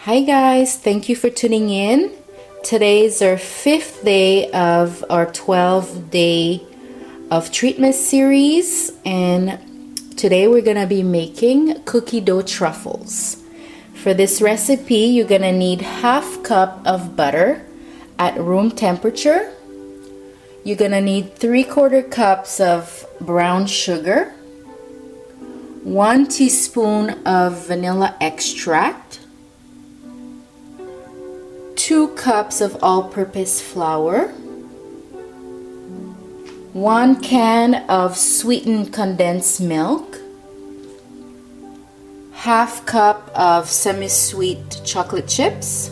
Hi guys, thank you for tuning in. Today is our 5th day of our 12-day of TREATMAS series, and today we're gonna be making cookie dough truffles. For this recipe, you're gonna need half cup of butter at room temperature. You're gonna need 3/4 cups of brown sugar, 1 teaspoon of vanilla extract, 2 cups of all-purpose flour, 1 can of sweetened condensed milk, half cup of semi-sweet chocolate chips,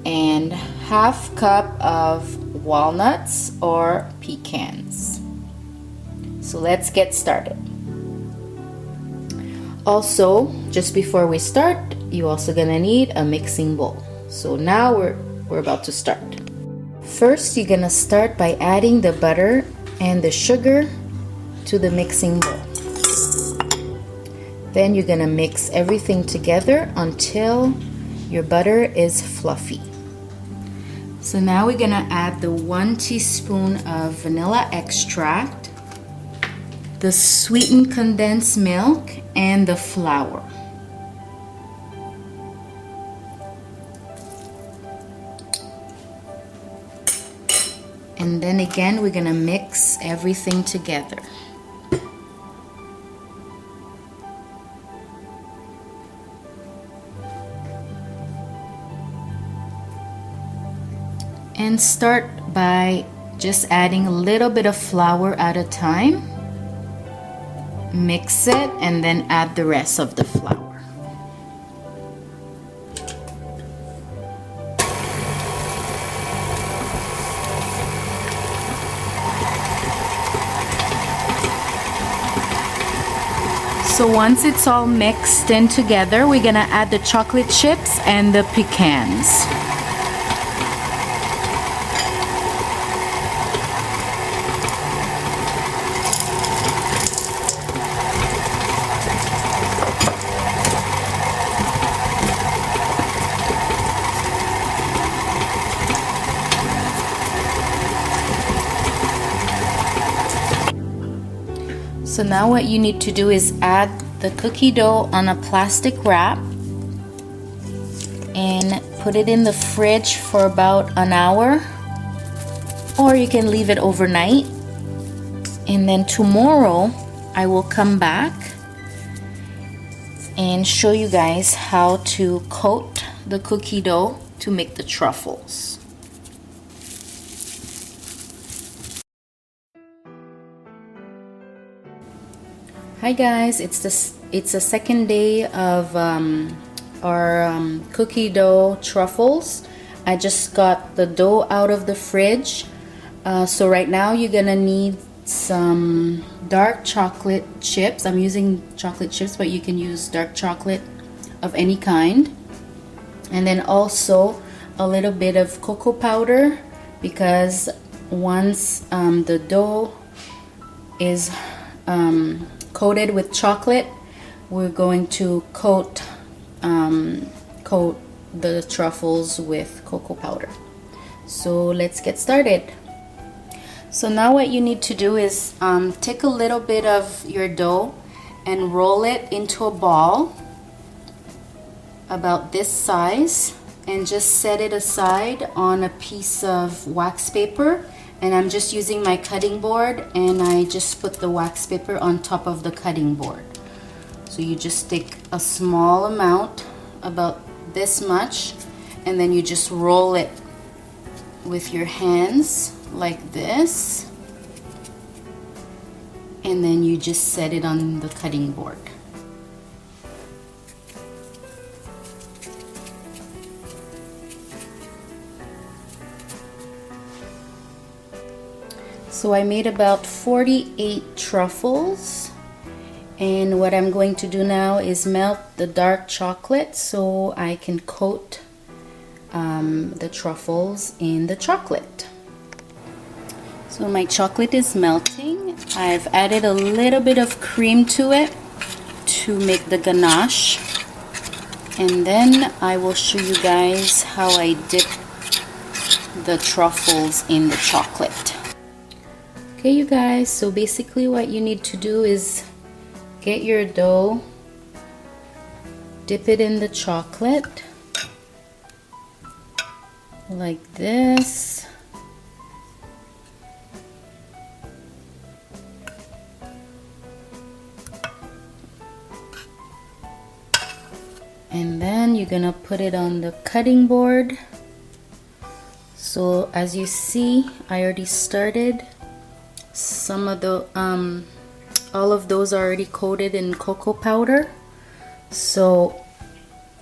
and half cup of walnuts or pecans. So let's get started. Also, just before we start, you're also gonna need a mixing bowl. So now we're about to start. First, you're gonna start by adding the butter and the sugar to the mixing bowl. Then you're gonna mix everything together until your butter is fluffy. So now we're gonna add the 1 teaspoon of vanilla extract, the sweetened condensed milk, and the flour. And then again, we're gonna mix everything together. And start by just adding a little bit of flour at a time. Mix it and then add the rest of the flour. So once it's all mixed in together, we're gonna add the chocolate chips and the pecans. So now what you need to do is add the cookie dough on a plastic wrap and put it in the fridge for about an hour, or you can leave it overnight. And then tomorrow I will come back and show you guys how to coat the cookie dough to make the truffles. Hi guys, it's the second day of our cookie dough truffles. I just got the dough out of the fridge. So right now you're gonna need some dark chocolate chips. I'm using chocolate chips, but you can use dark chocolate of any kind. And then also a little bit of cocoa powder, because once the dough is coated with chocolate, we're going to coat the truffles with cocoa powder. So let's get started. So now what you need to do is take a little bit of your dough and roll it into a ball about this size, and just set it aside on a piece of wax paper. And I'm just using my cutting board, and I just put the wax paper on top of the cutting board. So you just take a small amount, about this much, and then you just roll it with your hands like this, and then you just set it on the cutting board. So I made about 48 truffles, and what I'm going to do now is melt the dark chocolate so I can coat the truffles in the chocolate. So my chocolate is melting. I've added a little bit of cream to it to make the ganache. And then I will show you guys how I dip the truffles in the chocolate. Okay, you guys, so basically what you need to do is get your dough, dip it in the chocolate like this. And then you're gonna put it on the cutting board. So as you see, I already started. Some of the all of those are already coated in cocoa powder. So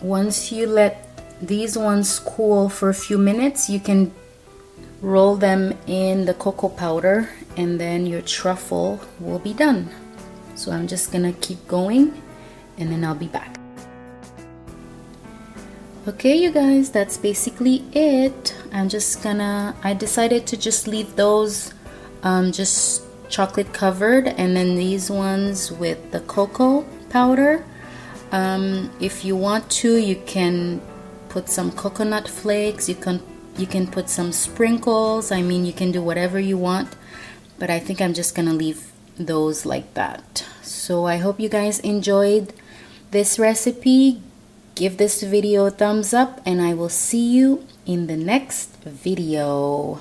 once you let these ones cool for a few minutes, you can roll them in the cocoa powder and then your truffle will be done. So I'm just gonna keep going and then I'll be back. Okay, you guys, that's basically it. I decided to just leave those just chocolate covered, and then these ones with the cocoa powder. If you want to, you can put some coconut flakes, you can put some sprinkles. I mean, you can do whatever you want, but I think I'm just gonna leave those like that. So I hope you guys enjoyed this recipe. Give this video a thumbs up and I will see you in the next video.